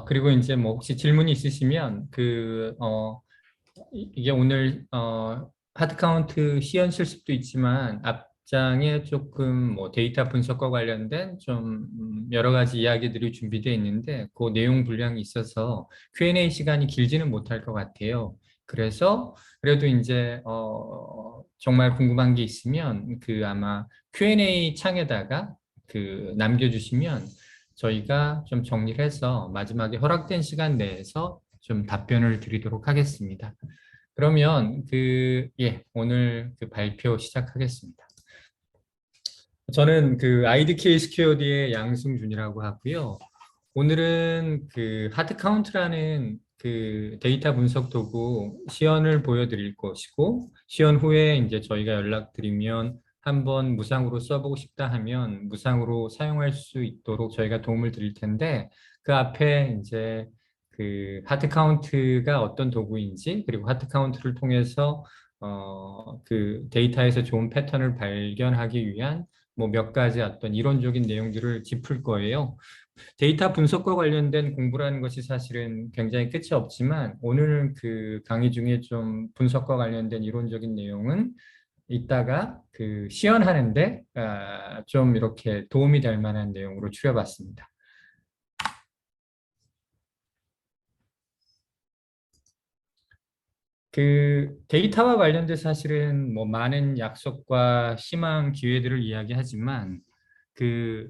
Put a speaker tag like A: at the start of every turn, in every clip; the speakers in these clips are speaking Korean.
A: 그리고 이제 뭐 혹시 질문이 있으시면 이게 오늘 하드 카운트 시연 실습도 있지만 앞장에 조금 뭐 데이터 분석과 관련된 좀 여러 가지 이야기들이 준비되어 있는데 그 내용 분량이 있어서 Q&A 시간이 길지는 못할 것 같아요. 그래서 그래도 이제 정말 궁금한 게 있으면 그 아마 Q&A 창에다가 그 남겨주시면 저희가 좀 정리를 해서 마지막에 허락된 시간 내에서 좀 답변을 드리도록 하겠습니다. 그러면 오늘 그 발표 시작하겠습니다. 저는 그 IDK 스퀘어드의 양승준이라고 하고요. 오늘은 그 하드 카운트라는 그 데이터 분석 도구 시연을 보여드릴 것이고, 시연 후에 이제 저희가 연락드리면 한번 무상으로 써보고 싶다 하면 무상으로 사용할 수 있도록 저희가 도움을 드릴 텐데, 그 앞에 이제 그 하드 카운트가 어떤 도구인지, 그리고 하드 카운트를 통해서 그 데이터에서 좋은 패턴을 발견하기 위한 뭐 몇 가지 어떤 이론적인 내용들을 짚을 거예요. 데이터 분석과 관련된 공부라는 것이 사실은 굉장히 끝이 없지만 오늘 그 강의 중에 좀 분석과 관련된 이론적인 내용은 이따가 그 시연하는데 좀 이렇게 도움이 될 만한 내용으로 추려봤습니다. 그 데이터와 관련된 사실은 뭐 많은 약속과 희망, 기회들을 이야기하지만 그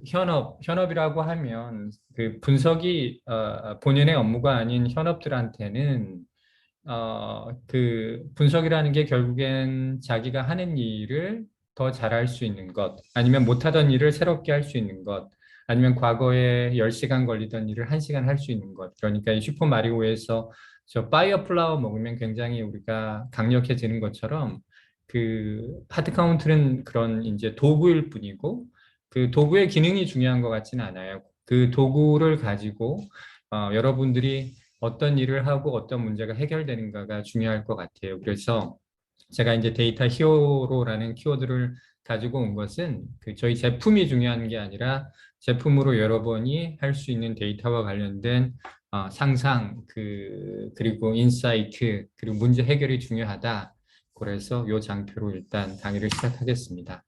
A: 현업이라고 하면 그 분석이 본연의 업무가 아닌 현업들한테는 그 분석이라는 게 결국엔 자기가 하는 일을 더 잘할 수 있는 것, 아니면 못하던 일을 새롭게 할 수 있는 것, 아니면 과거에 10시간 걸리던 일을 1시간 할 수 있는 것. 그러니까 이 슈퍼 마리오에서 저 파이어 플라워 먹으면 굉장히 우리가 강력해지는 것처럼 그 하드 카운트는 그런 이제 도구일 뿐이고 그 도구의 기능이 중요한 것 같지는 않아요. 그 도구를 가지고 여러분들이 어떤 일을 하고 어떤 문제가 해결되는가가 중요할 것 같아요. 그래서 제가 이제 데이터 히어로라는 키워드를 가지고 온 것은 그 저희 제품이 중요한 게 아니라 제품으로 여러분이 할 수 있는 데이터와 관련된 상상, 그리고 인사이트, 그리고 문제 해결이 중요하다. 그래서 이 장표로 일단 강의를 시작하겠습니다.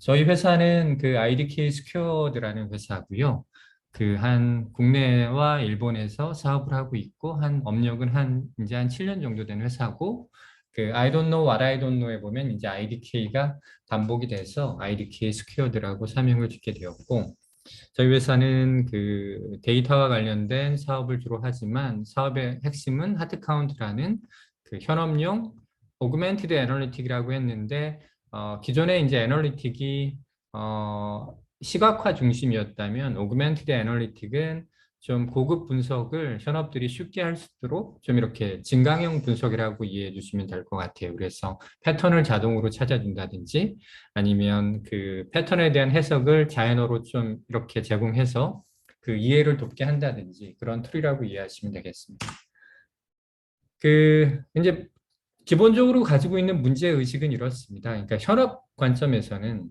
A: 저희 회사는 그 IDK 스퀘어드라는 회사고요. 그 한 국내와 일본에서 사업을 하고 있고 한 업력은 이제 한 7년 정도 된 회사고 그 I don't know what I don't know에 보면 이제 IDK가 반복이 돼서 IDK 스퀘어드라고 사명을 짓게 되었고 저희 회사는 그 데이터와 관련된 사업을 주로 하지만 사업의 핵심은 하드카운트라는 그 현업용 오그멘티드 애널리틱이라고 했는데 기존에 이제 애널리틱이 시각화 중심이었다면 오그멘티드 애널리틱은 좀 고급 분석을 현업들이 쉽게 할 수 있도록 좀 이렇게 증강형 분석이라고 이해해 주시면 될 것 같아요. 그래서 패턴을 자동으로 찾아준다든지 아니면 그 패턴에 대한 해석을 자연어로 좀 이렇게 제공해서 그 이해를 돕게 한다든지 그런 툴이라고 이해하시면 되겠습니다. 그 이제 기본적으로 가지고 있는 문제 의식은 이렇습니다. 그러니까 현업 관점에서는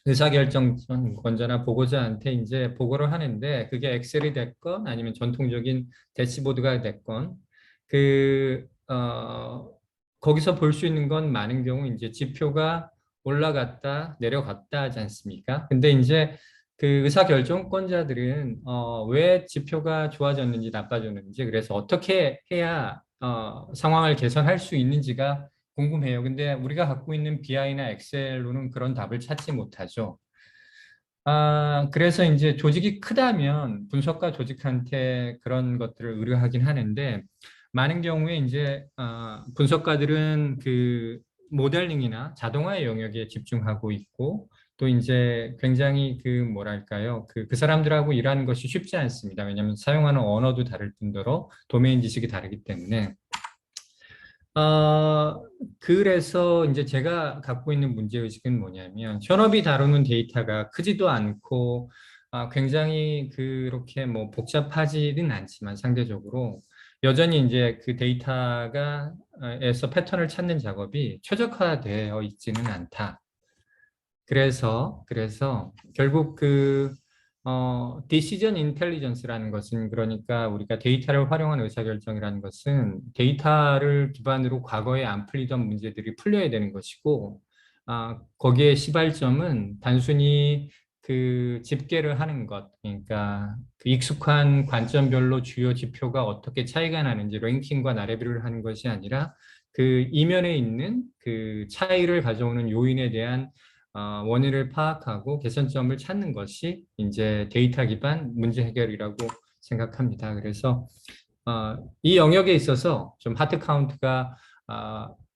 A: 의사결정권자나 보고자한테 이제 보고를 하는데 그게 엑셀이 됐건 아니면 전통적인 대시보드가 됐건 그 거기서 볼 수 있는 건 많은 경우 이제 지표가 올라갔다 내려갔다 하지 않습니까? 근데 이제 그 의사결정권자들은 왜 지표가 좋아졌는지 나빠졌는지 그래서 어떻게 해야 상황을 개선할 수 있는지가 궁금해요. 근데 우리가 갖고 있는 BI나 엑셀로는 그런 답을 찾지 못하죠. 그래서 이제 조직이 크다면 분석가 조직한테 그런 것들을 의뢰하긴 하는데 많은 경우에 이제 분석가들은 그 모델링이나 자동화의 영역에 집중하고 있고 또 이제 굉장히 그 뭐랄까요 그 사람들하고 일하는 것이 쉽지 않습니다. 왜냐하면 사용하는 언어도 다를 뿐더러 도메인 지식이 다르기 때문에 그래서 이제 제가 갖고 있는 문제의식은 뭐냐면, 현업이 다루는 데이터가 크지도 않고, 굉장히 그렇게 뭐 복잡하지는 않지만 상대적으로, 여전히 이제 그 데이터가, 에서 패턴을 찾는 작업이 최적화되어 있지는 않다. 그래서 결국 그 디시전 인텔리전스라는 것은 그러니까 우리가 데이터를 활용한 의사결정이라는 것은 데이터를 기반으로 과거에 안 풀리던 문제들이 풀려야 되는 것이고, 거기에 시발점은 단순히 그 집계를 하는 것, 그러니까 그 익숙한 관점별로 주요 지표가 어떻게 차이가 나는지 랭킹과 나래비를 하는 것이 아니라 그 이면에 있는 그 차이를 가져오는 요인에 대한 원인을 파악하고 개선점을 찾는 것이 이제 데이터 기반 문제 해결이라고 생각합니다. 그래서 이 영역에 있어서 좀 하트 카운트가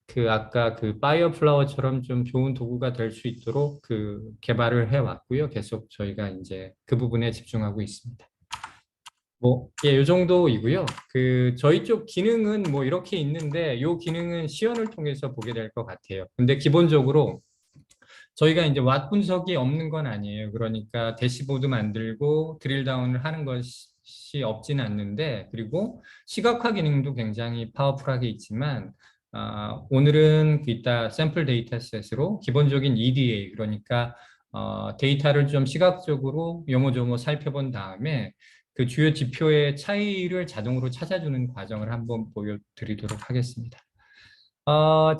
A: 그 아까 그 파이어 플라워처럼 좀 좋은 도구가 될 수 있도록 그 개발을 해 왔고요. 계속 저희가 이제 그 부분에 집중하고 있습니다. 뭐, 예, 요 정도이고요. 그 저희 쪽 기능은 뭐 이렇게 있는데 요 기능은 시연을 통해서 보게 될 것 같아요. 근데 기본적으로 저희가 이제 왓 분석이 없는 건 아니에요. 그러니까 대시보드 만들고 드릴 다운을 하는 것이 없지는 않는데, 그리고 시각화 기능도 굉장히 파워풀하게 있지만, 오늘은 그 이따 샘플 데이터셋으로 기본적인 EDA, 그러니까 데이터를 좀 시각적으로 요모조모 살펴본 다음에 그 주요 지표의 차이를 자동으로 찾아주는 과정을 한번 보여드리도록 하겠습니다.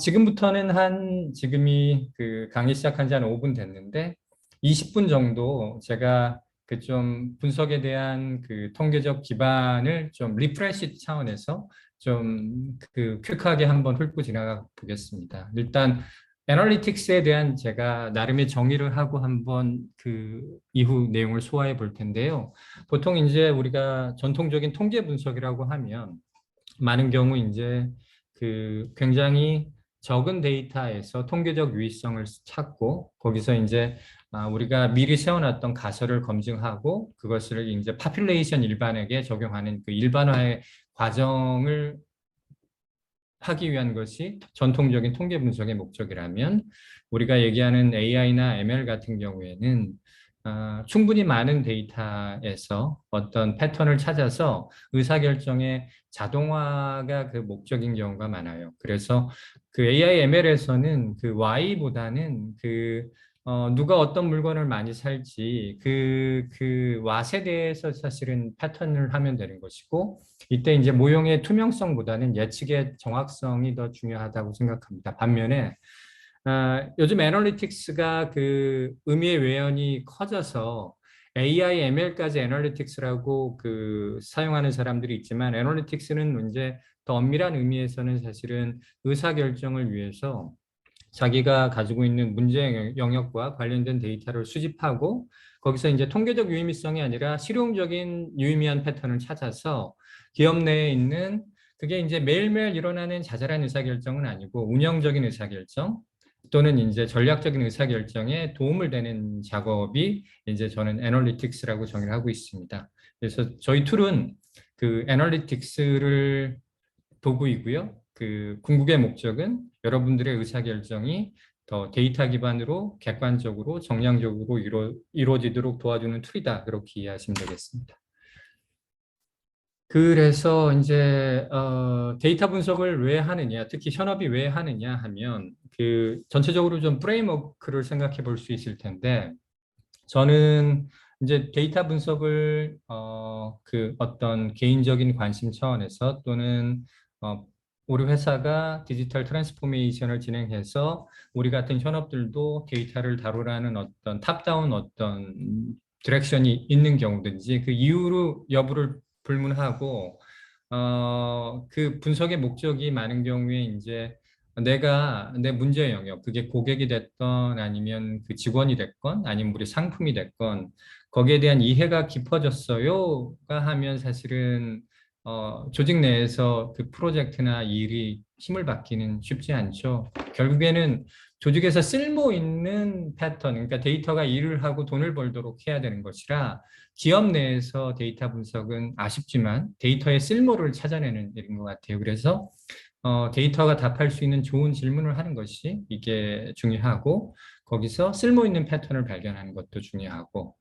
A: 지금부터는 지금이 그 강의 시작한 지 한 5분 됐는데, 20분 정도 제가 그 좀 분석에 대한 그 통계적 기반을 좀 리프레시 차원에서 좀 그 퀵하게 한번 훑고 지나가 보겠습니다. 일단, 애널리틱스에 대한 제가 나름의 정의를 하고 한번 그 이후 내용을 소화해 볼 텐데요. 보통 이제 우리가 전통적인 통계 분석이라고 하면 많은 경우 이제 그 굉장히 적은 데이터에서 통계적 유의성을 찾고 거기서 이제 우리가 미리 세워놨던 가설을 검증하고 그것을 이제 파퓰레이션 일반에게 적용하는 그 일반화의 과정을 하기 위한 것이 전통적인 통계 분석의 목적이라면, 우리가 얘기하는 AI나 ML 같은 경우에는 충분히 많은 데이터에서 어떤 패턴을 찾아서 의사결정의 자동화가 그 목적인 경우가 많아요. 그래서 그 AI, ML에서는 그 Y보다는 누가 어떤 물건을 많이 살지 그 왓에 대해서 사실은 패턴을 하면 되는 것이고, 이때 이제 모형의 투명성보다는 예측의 정확성이 더 중요하다고 생각합니다. 반면에 요즘 애널리틱스가 그 의미의 외연이 커져서 AI, ML까지 애널리틱스라고 그 사용하는 사람들이 있지만, 애널리틱스는 이제 더 엄밀한 의미에서는 사실은 의사결정을 위해서 자기가 가지고 있는 문제 영역과 관련된 데이터를 수집하고 거기서 이제 통계적 유의미성이 아니라 실용적인 유의미한 패턴을 찾아서 기업 내에 있는, 그게 이제 매일매일 일어나는 자잘한 의사결정은 아니고 운영적인 의사결정 또는 이제 전략적인 의사결정에 도움을 되는 작업이 이제 저는 애널리틱스라고 정의를 하고 있습니다. 그래서 저희 툴은 그 애널리틱스를 도구이고요. 그 궁극의 목적은 여러분들의 의사결정이 더 데이터 기반으로 객관적으로 정량적으로 이루어지도록 도와주는 툴이다. 그렇게 이해하시면 되겠습니다. 그래서 이제 데이터 분석을 왜 하느냐, 특히 현업이 왜 하느냐 하면 그 전체적으로 좀 프레임워크를 생각해 볼 수 있을 텐데, 저는 이제 데이터 분석을 그 어떤 개인적인 관심 차원에서 또는 어, 우리 회사가 디지털 트랜스포메이션을 진행해서 우리 같은 현업들도 데이터를 다루라는 어떤 탑다운 어떤 디렉션이 있는 경우든지 그 이유로 여부를 불문하고 그 분석의 목적이 많은 경우에 이제 내가 내 문제 영역, 그게 고객이 됐건 아니면 그 직원이 됐건 아니면 우리 상품이 됐건 거기에 대한 이해가 깊어졌어요가 하면 사실은 조직 내에서 그 프로젝트나 일이 힘을 받기는 쉽지 않죠. 결국에는 조직에서 쓸모 있는 패턴, 그러니까 데이터가 일을 하고 돈을 벌도록 해야 되는 것이라, 기업 내에서 데이터 분석은 아쉽지만 데이터의 쓸모를 찾아내는 일인 것 같아요. 그래서 데이터가 답할 수 있는 좋은 질문을 하는 것이 이게 중요하고, 거기서 쓸모 있는 패턴을 발견하는 것도 중요하고,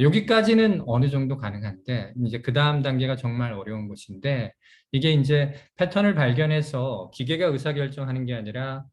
A: 여기까지는 어느 정도 가능한데, 이제 그 다음 단계가 정말 어려운 것인데, 이게 이제 패턴을 발견해서 기계가 의사결정하는 게 아니라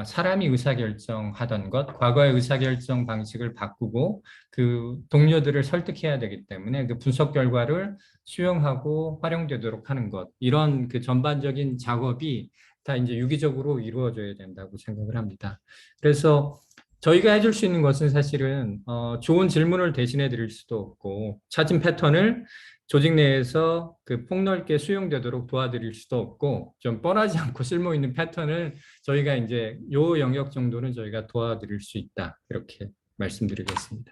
A: 사람이 의사결정하던 것, 과거의 의사결정 방식을 바꾸고 그 동료들을 설득해야 되기 때문에 그 분석 결과를 수용하고 활용되도록 하는 것, 이런 그 전반적인 작업이 다 이제 유기적으로 이루어져야 된다고 생각을 합니다. 그래서 저희가 해줄 수 있는 것은 사실은 좋은 질문을 대신해 드릴 수도 없고 찾은 패턴을 조직 내에서 그 폭넓게 수용되도록 도와드릴 수도 없고 좀 뻔하지 않고 쓸모 있는 패턴을 저희가 이제 요 영역 정도는 저희가 도와드릴 수 있다. 이렇게 말씀드리겠습니다.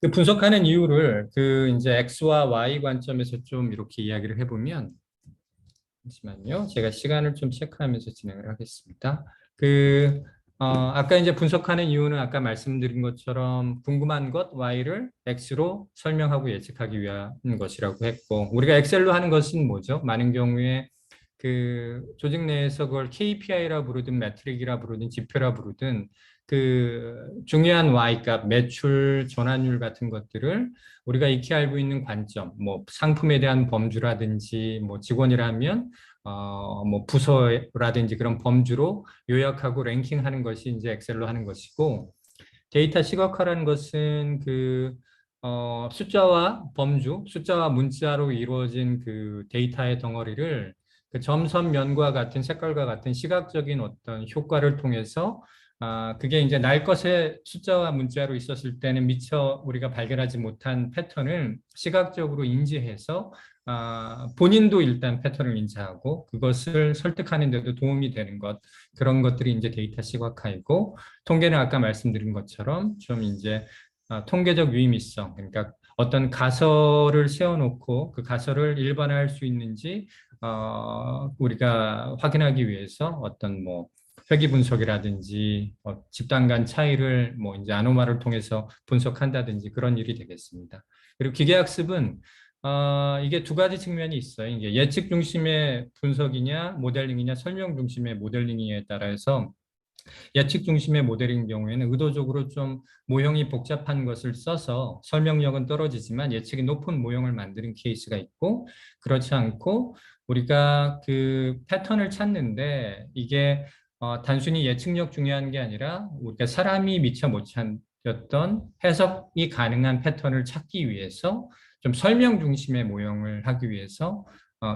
A: 그 분석하는 이유를 그 이제 X와 Y 관점에서 좀 이렇게 이야기를 해보면 잠시만요. 제가 시간을 좀 체크하면서 진행을 하겠습니다. 아까 이제 분석하는 이유는 아까 말씀드린 것처럼 궁금한 것 Y를 X로 설명하고 예측하기 위한 것이라고 했고, 우리가 엑셀로 하는 것은 뭐죠? 많은 경우에 그 조직 내에서 그걸 KPI라 부르든 매트릭이라 부르든 지표라 부르든 그 중요한 Y 값, 매출, 전환율 같은 것들을 우리가 익히 알고 있는 관점, 뭐 상품에 대한 범주라든지 뭐 직원이라면 뭐 부서라든지 그런 범주로 요약하고 랭킹하는 것이 이제 엑셀로 하는 것이고, 데이터 시각화라는 것은 숫자와 범주, 숫자와 문자로 이루어진 그 데이터의 덩어리를 그 점선 면과 같은 색깔과 같은 시각적인 어떤 효과를 통해서 그게 이제 날 것의 숫자와 문자로 있었을 때는 미처 우리가 발견하지 못한 패턴을 시각적으로 인지해서 본인도 일단 패턴을 인지하고 그것을 설득하는 데도 도움이 되는 것, 그런 것들이 이제 데이터 시각화이고, 통계는 아까 말씀드린 것처럼 좀 이제 통계적 유의미성, 그러니까 어떤 가설을 세워놓고 그 가설을 일반화할 수 있는지 우리가 확인하기 위해서 어떤 뭐 회귀 분석이라든지 집단 간 차이를 뭐 이제 아노마를 통해서 분석한다든지 그런 일이 되겠습니다. 그리고 기계학습은 이게 두 가지 측면이 있어요. 이게 예측 중심의 분석이냐, 모델링이냐, 설명 중심의 모델링에 따라서 예측 중심의 모델인 경우에는 의도적으로 좀 모형이 복잡한 것을 써서 설명력은 떨어지지만 예측이 높은 모형을 만드는 케이스가 있고, 그렇지 않고 우리가 그 패턴을 찾는데 이게 단순히 예측력 중요한 게 아니라 우리가 사람이 미처 못 찾았던 해석이 가능한 패턴을 찾기 위해서 좀 설명 중심의 모형을 하기 위해서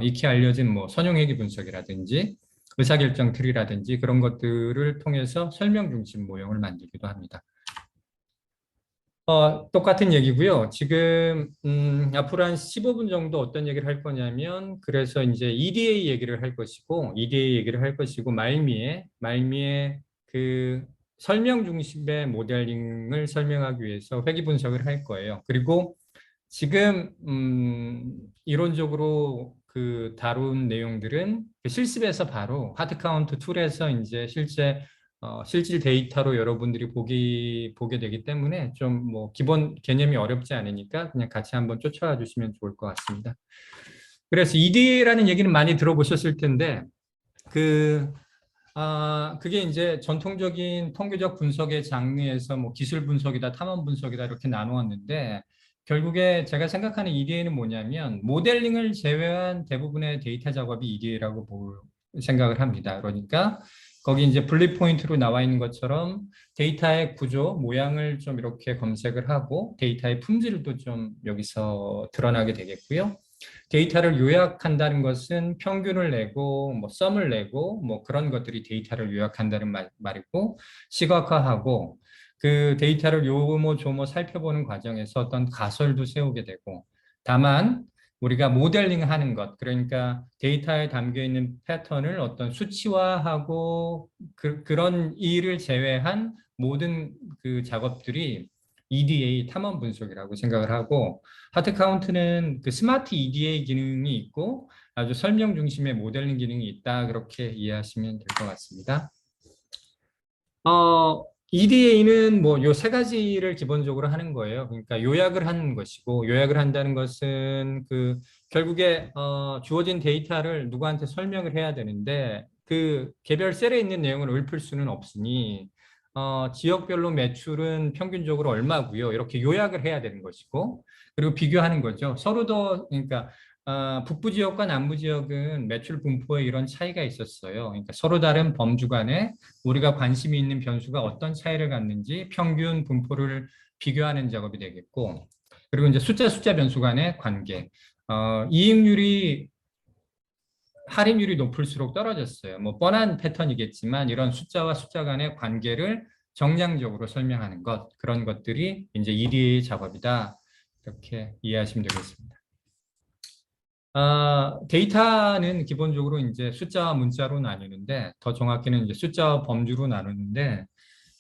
A: 익히 알려진 뭐 선형회귀 분석이라든지 의사결정 트리라든지 그런 것들을 통해서 설명 중심 모형을 만들기도 합니다. 똑같은 얘기고요. 지금 앞으로 한 15분 정도 어떤 얘기를 할 거냐면, 그래서 이제 EDA 얘기를 할 것이고, 말미에 그 설명 중심의 모델링을 설명하기 위해서 회귀 분석을 할 거예요. 그리고 지금 이론적으로 그 다룬 내용들은 그 실습에서 바로 하드카운트 툴에서 이제 실질 데이터로 여러분들이 보게 되기 때문에 좀 뭐 기본 개념이 어렵지 않으니까 그냥 같이 한번 쫓아와 주시면 좋을 것 같습니다. 그래서 EDA라는 얘기는 많이 들어보셨을 텐데 그게 이제 전통적인 통계적 분석의 장르에서 뭐 기술 분석이다, 탐험 분석이다 이렇게 나누었는데, 결국에 제가 생각하는 EDA는 뭐냐면 모델링을 제외한 대부분의 데이터 작업이 EDA라고 생각을 합니다. 그러니까 거기 이제 분리 포인트로 나와 있는 것처럼 데이터의 구조, 모양을 좀 이렇게 검색을 하고 데이터의 품질도 좀 여기서 드러나게 되겠고요. 데이터를 요약한다는 것은 평균을 내고 뭐 썸을 내고 뭐 그런 것들이 데이터를 요약한다는 말이고, 시각화하고 그 데이터를 요모조모 살펴보는 과정에서 어떤 가설도 세우게 되고, 다만 우리가 모델링하는 것, 그러니까 데이터에 담겨 있는 패턴을 어떤 수치화하고 그런 일을 제외한 모든 그 작업들이 EDA 탐험 분석이라고 생각을 하고, 하드카운트는 그 스마트 EDA 기능이 있고 아주 설명 중심의 모델링 기능이 있다, 그렇게 이해하시면 될 것 같습니다. EDA는 뭐 요 세 가지를 기본적으로 하는 거예요. 그러니까 요약을 하는 것이고, 요약을 한다는 것은 그 결국에 주어진 데이터를 누구한테 설명을 해야 되는데 그 개별 셀에 있는 내용을 읊을 수는 없으니 지역별로 매출은 평균적으로 얼마고요, 이렇게 요약을 해야 되는 것이고, 그리고 비교하는 거죠. 서로도 그러니까 북부 지역과 남부 지역은 매출 분포에 이런 차이가 있었어요. 그러니까 서로 다른 범주 간에 우리가 관심이 있는 변수가 어떤 차이를 갖는지 평균 분포를 비교하는 작업이 되겠고, 그리고 이제 숫자 변수 간의 관계. 이익률이 할인율이 높을수록 떨어졌어요. 뭐 뻔한 패턴이겠지만 이런 숫자와 숫자 간의 관계를 정량적으로 설명하는 것, 그런 것들이 이제 1위 작업이다. 이렇게 이해하시면 되겠습니다. 데이터는 기본적으로 이제 숫자와 문자로 나누는데, 더 정확히는 이제 숫자와 범주로 나누는데,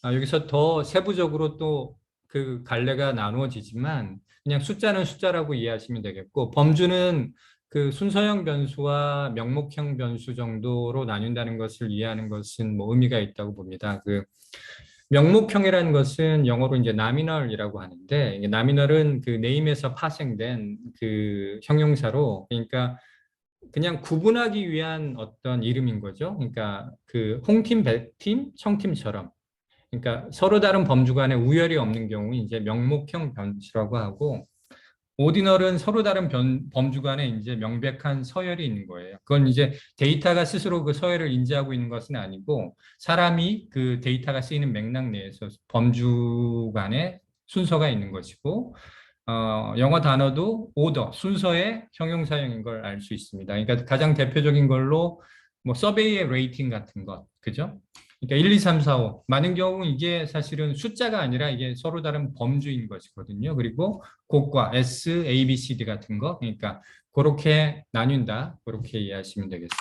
A: 여기서 더 세부적으로 또 그 갈래가 나누어지지만, 그냥 숫자는 숫자라고 이해하시면 되겠고, 범주는 그 순서형 변수와 명목형 변수 정도로 나뉜다는 것을 이해하는 것은 뭐 의미가 있다고 봅니다. 그 명목형이라는 것은 영어로 이제 nominal이라고 하는데, 이게 nominal은 그 name에서 파생된 그 형용사로, 그러니까 그냥 구분하기 위한 어떤 이름인 거죠. 그러니까 그 홍팀, 백팀, 청팀처럼. 그러니까 서로 다른 범주 간에 우열이 없는 경우 이제 명목형 변수라고 하고, 오디널은 서로 다른 범주 간에 이제 명백한 서열이 있는 거예요. 그건 이제 데이터가 스스로 그 서열을 인지하고 있는 것은 아니고, 사람이 그 데이터가 쓰이는 맥락 내에서 범주 간에 순서가 있는 것이고, 영어 단어도 오더, 순서의 형용사형인 걸 알 수 있습니다. 그러니까 가장 대표적인 걸로 뭐 서베이의 레이팅 같은 것, 그죠? 그러니까 1, 2, 3, 4, 5. 많은 경우 이게 사실은 숫자가 아니라 이게 서로 다른 범주인 것이거든요. 그리고 곡과 S, A, B, C, D 같은 거. 그러니까 그렇게 나뉜다. 그렇게 이해하시면 되겠습니다.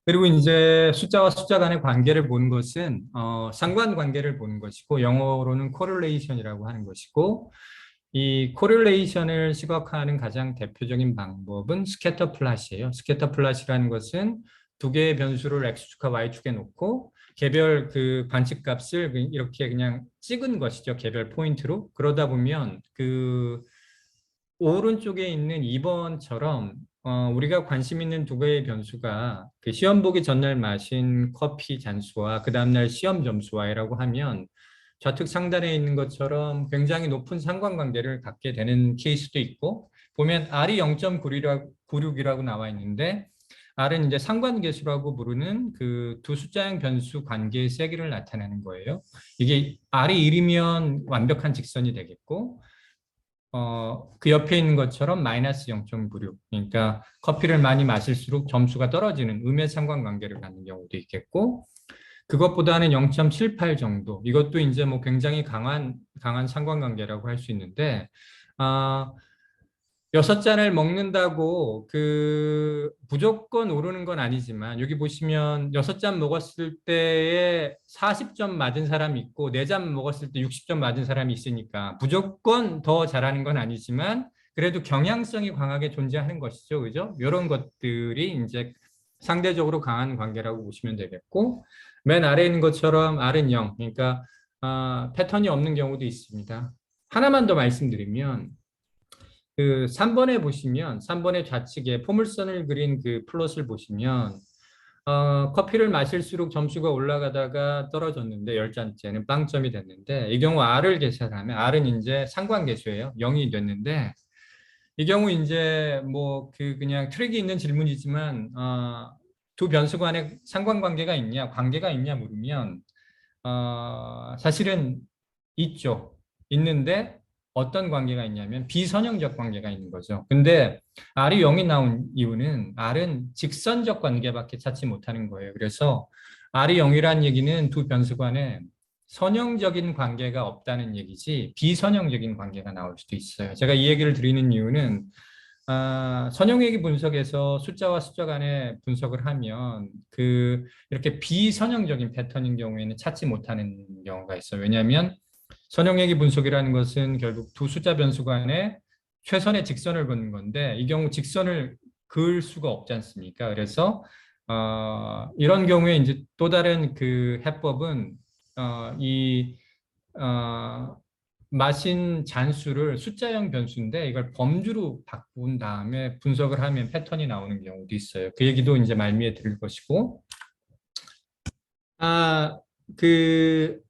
A: 그리고 이제 숫자와 숫자 간의 관계를 보는 것은 상관관계를 보는 것이고, 영어로는 correlation이라고 하는 것이고, 이 코릴레이션을 시각화하는 가장 대표적인 방법은 스캐터 플롯이에요. 스캐터 플롯이라는 것은 두 개의 변수를 x축과 y축에 놓고 개별 그 관측값을 이렇게 그냥 찍은 것이죠. 개별 포인트로. 그러다 보면 그 오른쪽에 있는 2번처럼 우리가 관심 있는 두 개의 변수가 그 시험 보기 전날 마신 커피 잔수와 그 다음날 시험 점수와라고 하면 좌측 상단에 있는 것처럼 굉장히 높은 상관관계를 갖게 되는 케이스도 있고, 보면 R이 0.96이라고 나와 있는데, R은 이제 상관계수라고 부르는 그 두 숫자형 변수 관계의 세기를 나타내는 거예요. 이게 R이 1이면 완벽한 직선이 되겠고, 그 옆에 있는 것처럼 마이너스 0.96. 그러니까 커피를 많이 마실수록 점수가 떨어지는 음의 상관관계를 갖는 경우도 있겠고, 그것보다는 0.78 정도. 이것도 이제 뭐 굉장히 강한 상관관계라고 할 수 있는데, 아, 6잔을 먹는다고 그 무조건 오르는 건 아니지만, 여기 보시면 6잔 먹었을 때에 40점 맞은 사람이 있고 4잔 먹었을 때 60점 맞은 사람이 있으니까 무조건 더 잘하는 건 아니지만 그래도 경향성이 강하게 존재하는 것이죠. 그죠? 이런 것들이 이제 상대적으로 강한 관계라고 보시면 되겠고, 맨 아래에 있는 것처럼 R은 0, 그러니까 패턴이 없는 경우도 있습니다. 하나만 더 말씀드리면, 그 3번에 보시면 3번의 좌측에 포물선을 그린 그 플롯을 보시면 커피를 마실수록 점수가 올라가다가 떨어졌는데 10잔째는 빵점이 됐는데, 이 경우 R을 계산하면 R은 이제 상관계수예요. 0이 됐는데, 이 경우 이제 뭐 그 그냥 트릭이 있는 질문이지만 두 변수 간에 상관관계가 있냐, 관계가 있냐 물으면 사실은 있죠. 있는데 어떤 관계가 있냐면 비선형적 관계가 있는 거죠. 근데 R이 0이 나온 이유는 R은 직선적 관계밖에 찾지 못하는 거예요. 그래서 R이 0이라는 얘기는 두 변수 간에 선형적인 관계가 없다는 얘기지 비선형적인 관계가 나올 수도 있어요. 제가 이 얘기를 드리는 이유는 선형외기 분석에서 숫자와 숫자 간의 분석을 하면 그 이렇게 비선형적인 패턴인 경우에는 찾지 못하는 경우가 있어요. 왜냐하면 선형외기 분석이라는 것은 결국 두 숫자 변수 간에 최선의 직선을 걷는 건데, 이 경우 직선을 그을 수가 없지 않습니까? 그래서 이런 경우에 이제 또 다른 그 해법은 이 마신 잔수를 숫자형 변수인데 이걸 범주로 바꾼 다음에 분석을 하면 패턴이 나오는 경우도 있어요. 그 얘기도 이제 말미에 드릴 것이고, 그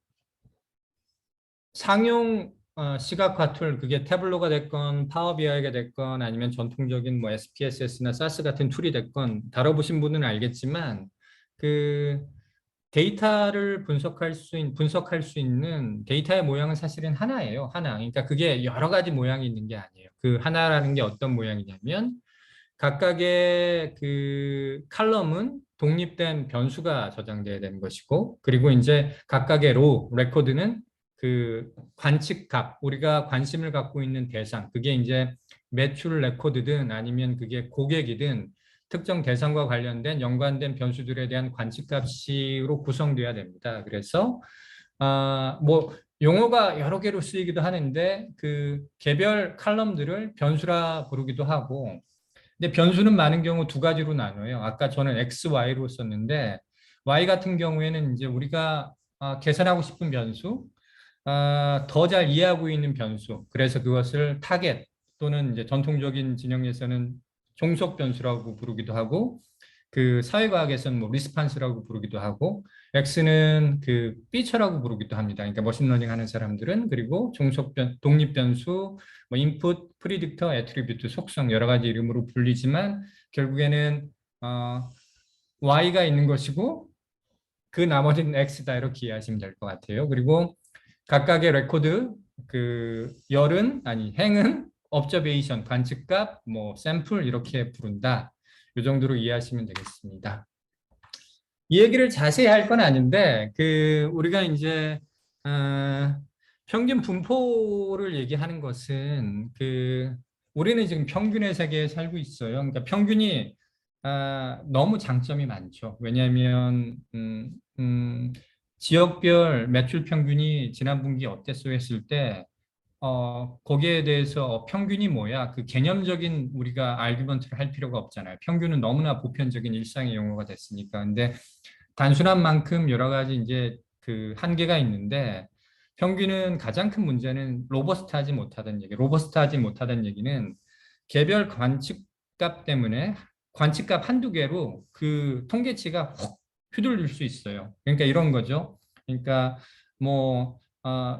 A: 상용 시각화 툴, 그게 태블로가 됐건 파워 BI가 됐건 아니면 전통적인 뭐 SPSS나 SAS 같은 툴이 됐건 다뤄보신 분은 알겠지만 그 데이터를 분석할 수 있는 데이터의 모양은 사실은 하나예요. 하나. 그러니까 그게 여러 가지 모양이 있는 게 아니에요. 그 하나라는 게 어떤 모양이냐면 각각의 그 칼럼은 독립된 변수가 저장돼야 되는 것이고, 그리고 이제 각각의 레코드는 그 관측값, 우리가 관심을 갖고 있는 대상, 그게 이제 매출 레코드든 아니면 그게 고객이든 특정 대상과 관련된 연관된 변수들에 대한 관측값으로 구성돼야 됩니다. 그래서 뭐 용어가 여러 개로 쓰이기도 하는데 그 개별 칼럼들을 변수라 부르기도 하고, 근데 변수는 많은 경우 두 가지로 나눠요. 아까 저는 X, Y로 썼는데 Y 같은 경우에는 이제 우리가 계산하고 싶은 변수, 더 잘 이해하고 있는 변수. 그래서 그것을 타겟 또는 이제 전통적인 진영에서는 종속 변수라고 부르기도 하고, 그 사회과학에서는 뭐 리스판스라고 부르기도 하고, X는 그 피처라고 부르기도 합니다. 그러니까 머신러닝 하는 사람들은. 그리고 독립 변수, 뭐 인풋, 프리딕터, 애트리뷰트, 속성 여러 가지 이름으로 불리지만 결국에는 Y가 있는 것이고 그 나머지는 X다 이렇게 이해하시면 될 것 같아요. 그리고 각각의 레코드, 그 열은 아니 행은 observation 관측값, 뭐 샘플 이렇게 부른다. 이 정도로 이해하시면 되겠습니다. 이 얘기를 자세히 할 건 아닌데 그 우리가 이제 어, 평균 분포를 얘기하는 것은 그 우리는 지금 평균의 세계에 살고 있어요. 그러니까 평균이 너무 장점이 많죠. 왜냐하면 지역별 매출 평균이 지난 분기 어땠어 했을 때 거기에 대해서 평균이 뭐야? 그 개념적인 우리가 아르규먼트를 할 필요가 없잖아요. 평균은 너무나 보편적인 일상의 용어가 됐으니까. 근데 단순한 만큼 여러 가지 이제 그 한계가 있는데 평균은 가장 큰 문제는 로버스트하지 못하다는 얘기. 로버스트하지 못하다는 얘기는 개별 관측값 때문에 관측값 한두 개로 그 통계치가 확 휘둘릴 수 있어요. 그러니까 이런 거죠. 그러니까 뭐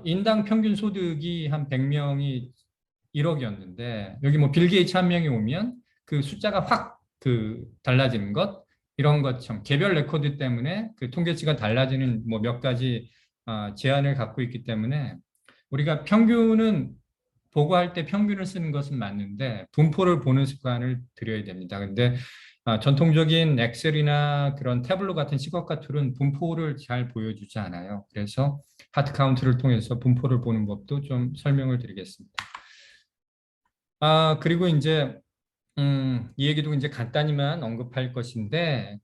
A: 인당 평균 소득이 한 100명이 1억이었는데 여기 뭐 빌 게이츠 한 명이 오면 그 숫자가 확 그 달라지는 것, 이런 것처럼 개별 레코드 때문에 그 통계치가 달라지는 뭐 몇 가지 제한을 갖고 있기 때문에 우리가 평균은 보고할 때 평균을 쓰는 것은 맞는데 분포를 보는 습관을 들여야 됩니다. 근데 전통적인 엑셀이나 그런 태블로 같은 시각화 툴은 분포를 잘 보여주지 않아요. 그래서 하트 카운트를 통해서 분포를 보는 법도 좀 설명을 드리겠습니다. 그리고 이제 이 얘기도 이제 간단히만 언급할 것인데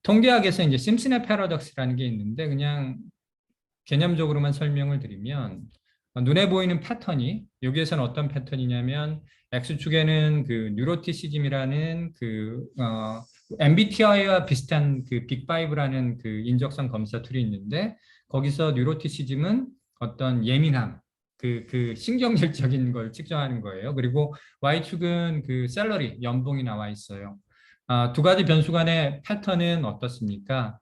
A: 통계학에서 이제 심슨의 패러독스라는 게 있는데 그냥 개념적으로만 설명을 드리면 눈에 보이는 패턴이 여기에서는 어떤 패턴이냐면 X축에는 그 뉴로티시즘이라는 그 MBTI와 비슷한 그 빅5라는 그 인적성 검사 툴이 있는데 거기서 뉴로티시즘은 어떤 예민함, 그 신경질적인 걸 측정하는 거예요. 그리고 Y축은 그 셀러리, 연봉이 나와 있어요. 두 가지 변수 간의 패턴은 어떻습니까?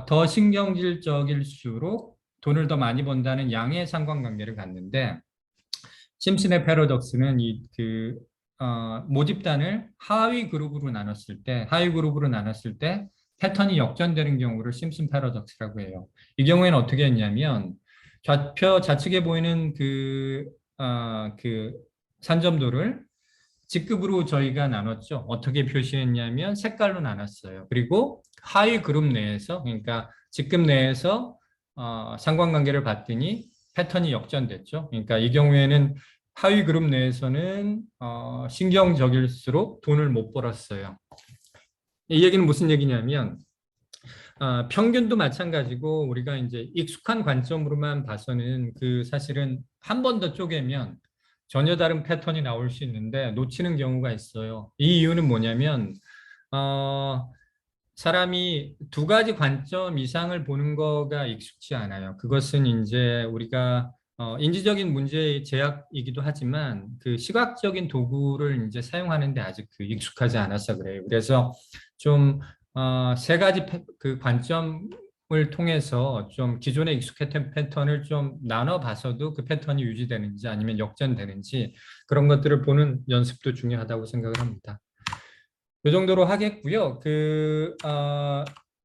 A: 더 신경질적일수록 돈을 더 많이 번다는 양의 상관관계를 갖는데 심슨의 패러독스는 모집단을 하위 그룹으로 나눴을 때 패턴이 역전되는 경우를 심슨 패러독스라고 해요. 이 경우에는 어떻게 했냐면 좌표 좌측에 보이는 그 산점도를 직급으로 저희가 나눴죠. 어떻게 표시했냐면 색깔로 나눴어요. 그리고 하위 그룹 내에서, 그러니까 직급 내에서 상관관계를 봤더니 패턴이 역전됐죠. 그러니까 이 경우에는 하위 그룹 내에서는 신경적일수록 돈을 못 벌었어요. 이 얘기는 무슨 얘기냐면 평균도 마찬가지고 우리가 이제 익숙한 관점으로만 봐서는 그 사실은 한 번 더 쪼개면 전혀 다른 패턴이 나올 수 있는데 놓치는 경우가 있어요. 이 이유는 뭐냐면 사람이 두 가지 관점 이상을 보는 거가 익숙치 않아요. 그것은 이제 우리가 인지적인 문제의 제약이기도 하지만 그 시각적인 도구를 이제 사용하는데 아직 그 익숙하지 않아서 그래요. 그래서 좀 세 가지 그 관점 을 통해서 좀 기존에 익숙했던 패턴을 좀 나눠 봐서도 그 패턴이 유지되는지 아니면 역전되는지 그런 것들을 보는 연습도 중요하다고 생각을 합니다. 이 정도로 하겠고요.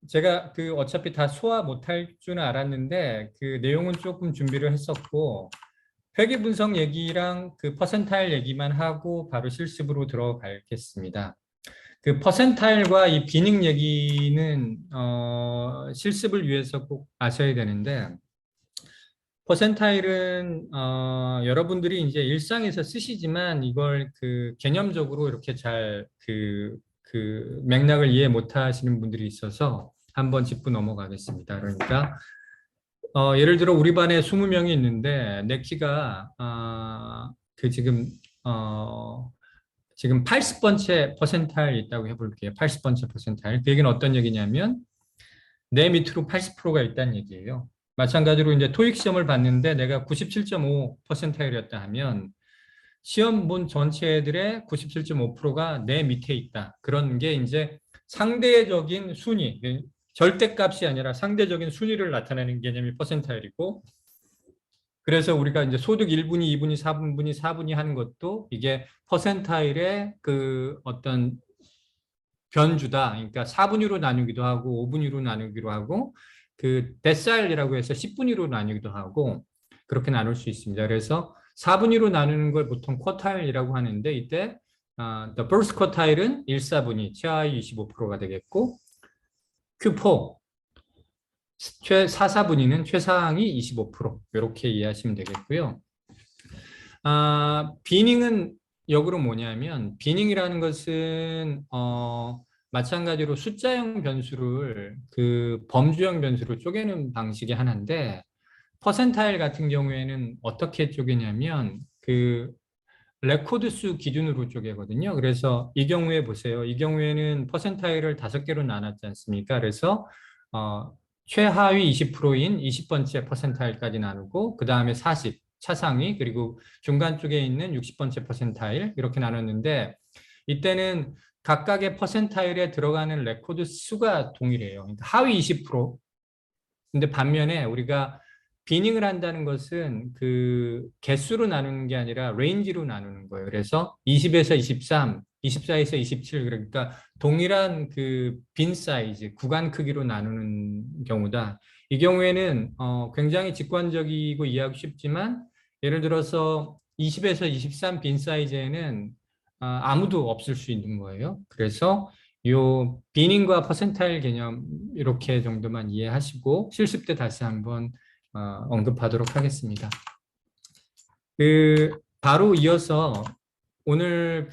A: 제가 어차피 다 소화 못할 줄은 알았는데 그 내용은 조금 준비를 했었고 회계 분석 얘기랑 그 퍼센타일 얘기만 하고 바로 실습으로 들어가겠습니다. 그 퍼센타일과 이 비닝 얘기는 실습을 위해서 꼭 아셔야 되는데 퍼센타일은 여러분들이 이제 일상에서 쓰시지만 이걸 그 개념적으로 이렇게 잘 그 맥락을 이해 못 하시는 분들이 있어서 한번 짚고 넘어가겠습니다. 그러니까 예를 들어 우리 반에 20명이 있는데 내 키가 그 지금 80번째 퍼센타일 있다고 해볼게요. 80번째 퍼센타일. 그 얘기는 어떤 얘기냐면 내 밑으로 80%가 있다는 얘기예요. 마찬가지로 이제 토익 시험을 봤는데 내가 97.5 퍼센타일이었다 하면 시험본 전체 애들의 97.5%가 내 밑에 있다. 그런 게 이제 상대적인 순위, 절대값이 아니라 상대적인 순위를 나타내는 개념이 퍼센타일이고 그래서 우리가 이제 소득 1분위, 2분위, 4분위, 4분위 하는 것도 이게 퍼센타일의 그 어떤 변주다. 그러니까 4분위로 나누기도 하고 5분위로 나누기도 하고 그 데사일이라고 해서 10분위로 나누기도 하고 그렇게 나눌 수 있습니다. 그래서 4분위로 나누는 걸 보통 쿼타일이라고 하는데 이때 the first quartile은 1, 4분위, 최하위 25%가 되겠고 Q4 최4, 4분위는 최상위 25% 이렇게 이해하시면 되겠고요. 비닝은 역으로 뭐냐면 비닝이라는 것은 마찬가지로 숫자형 변수를 그 범주형 변수로 쪼개는 방식의 하나인데 퍼센타일 같은 경우에는 어떻게 쪼개냐면 그 레코드 수 기준으로 쪼개거든요. 그래서 이 경우에 보세요. 이 경우에는 퍼센타일을 5개로 나눴지 않습니까? 그래서 최하위 20%인 20번째 퍼센타일까지 나누고 그 다음에 40, 차상위 그리고 중간 쪽에 있는 60번째 퍼센타일 이렇게 나눴는데 이때는 각각의 퍼센타일에 들어가는 레코드 수가 동일해요. 그러니까 하위 20%. 근데 반면에 우리가 비닝을 한다는 것은 그 개수로 나누는 게 아니라 레인지로 나누는 거예요. 그래서 20에서 23, 24에서 27 그러니까 동일한 그 빈 사이즈, 구간 크기로 나누는 경우다. 이 경우에는 굉장히 직관적이고 이해하기 쉽지만 예를 들어서 20에서 23 빈 사이즈에는 아무도 없을 수 있는 거예요. 그래서 요 비닝과 퍼센타일 개념 이렇게 정도만 이해하시고 실습 때 다시 한번 언급하도록 하겠습니다. 바로 이어서 오늘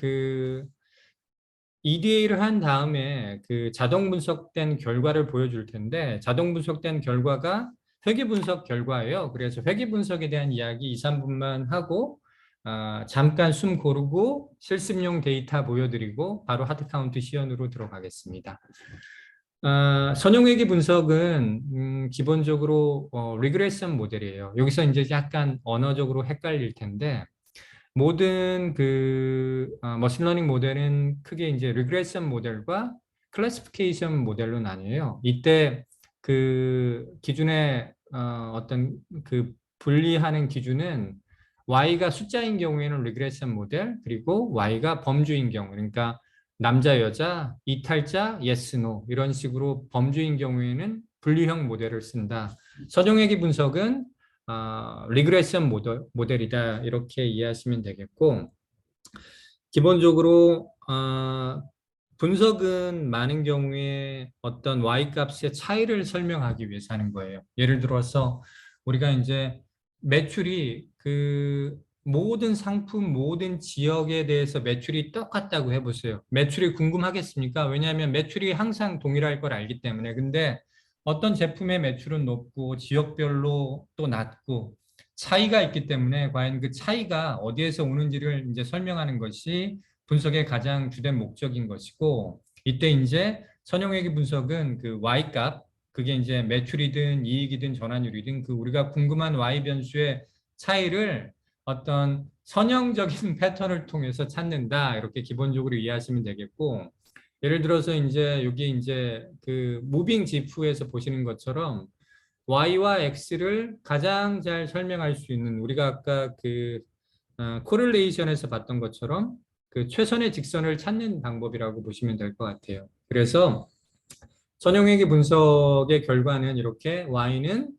A: EDA를 한 다음에 그 자동 분석된 결과를 보여줄 텐데 자동 분석된 결과가 회계 분석 결과예요. 그래서 회계 분석에 대한 이야기 2, 3분만 하고 잠깐 숨 고르고 실습용 데이터 보여드리고 바로 하드카운트 시연으로 들어가겠습니다. 선형회계 분석은 기본적으로 리그레션 모델이에요. 여기서 이제 약간 언어적으로 헷갈릴 텐데 모든 머신러닝 모델은 크게 이제 리그레션 모델과 클래시피케이션 모델로 나뉘어요. 이때 그 기준의 어떤 그 분리하는 기준은 Y가 숫자인 경우에는 리그레션 모델, 그리고 Y가 범주인 경우, 그러니까 남자, 여자, 이탈자, yes, no 이런 식으로 범주인 경우에는 분리형 모델을 쓴다. 서정회계 분석은 리그레션 모델이다 이렇게 이해하시면 되겠고 기본적으로 분석은 많은 경우에 어떤 Y-값의 차이를 설명하기 위해서 하는 거예요. 예를 들어서 우리가 이제 매출이 그 모든 상품, 모든 지역에 대해서 매출이 똑같다고 해보세요. 매출이 궁금하겠습니까? 왜냐하면 매출이 항상 동일할 걸 알기 때문에. 근데 어떤 제품의 매출은 높고 지역별로 또 낮고 차이가 있기 때문에 과연 그 차이가 어디에서 오는지를 이제 설명하는 것이 분석의 가장 주된 목적인 것이고 이때 이제 선형회계 분석은 그 Y값 그게 이제 매출이든 이익이든 전환율이든 그 우리가 궁금한 Y 변수의 차이를 어떤 선형적인 패턴을 통해서 찾는다 이렇게 기본적으로 이해하시면 되겠고 예를 들어서 이제 여기 이제 그 무빙 지프에서 보시는 것처럼 Y와 X를 가장 잘 설명할 수 있는 우리가 아까 그 코릴레이션에서 봤던 것처럼 그 최선의 직선을 찾는 방법이라고 보시면 될 것 같아요. 그래서 선형회귀 분석의 결과는 이렇게 Y는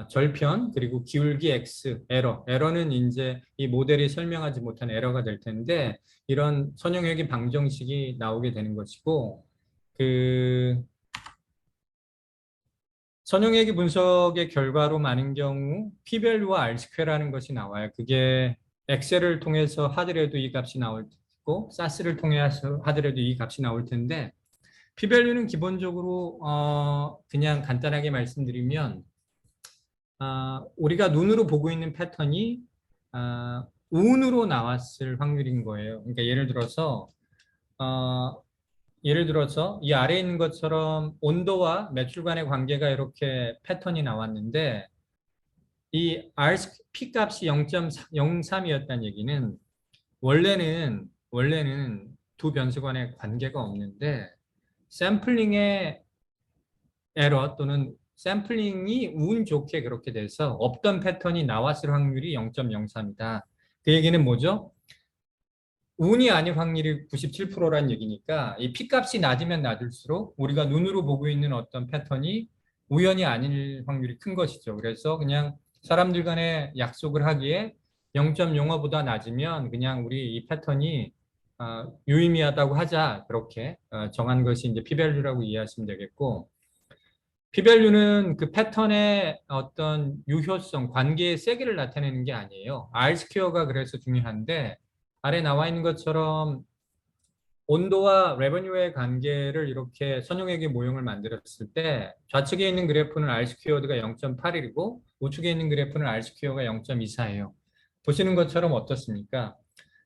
A: 절편 그리고 기울기 X 에러는 이제 이 모델이 설명하지 못한 에러가 될 텐데 이런 선형회귀 방정식이 나오게 되는 것이고 그 선형회귀 분석의 결과로 많은 경우 P밸류와 R스퀘어라는 것이 나와요. 그게 엑셀을 통해서 하더라도 이 값이 나올 테고 사스를 통해서 하더라도 이 값이 나올 텐데 P밸류는 기본적으로 그냥 간단하게 말씀드리면 우리가 눈으로 보고 있는 패턴이 운으로 나왔을 확률인 거예요. 그러니까 어, 예를 들어서 이 아래에 있는 것처럼 온도와 매출 간의 관계가 이렇게 패턴이 나왔는데 이 P 값이 0.03이었다는 얘기는 원래는 두 변수 간의 관계가 없는데 샘플링의 에러 또는 샘플링이 운 좋게 그렇게 돼서 없던 패턴이 나왔을 확률이 0.03이다. 그 얘기는 뭐죠? 운이 아닌 확률이 97%란 얘기니까 이 P값이 낮으면 낮을수록 우리가 눈으로 보고 있는 어떤 패턴이 우연이 아닐 확률이 큰 것이죠. 그래서 그냥 사람들 간에 약속을 하기에 0.05보다 낮으면 그냥 우리 이 패턴이 유의미하다고 하자 그렇게 정한 것이 이제 P밸류라고 이해하시면 되겠고 P밸류는 그 패턴의 어떤 유효성, 관계의 세기를 나타내는 게 아니에요. R스퀘어가 그래서 중요한데 아래 나와 있는 것처럼 온도와 레버뉴의 관계를 이렇게 선형회귀 모형을 만들었을 때 좌측에 있는 그래프는 R스퀘어가 0.81이고 우측에 있는 그래프는 R스퀘어가 0.24예요. 보시는 것처럼 어떻습니까?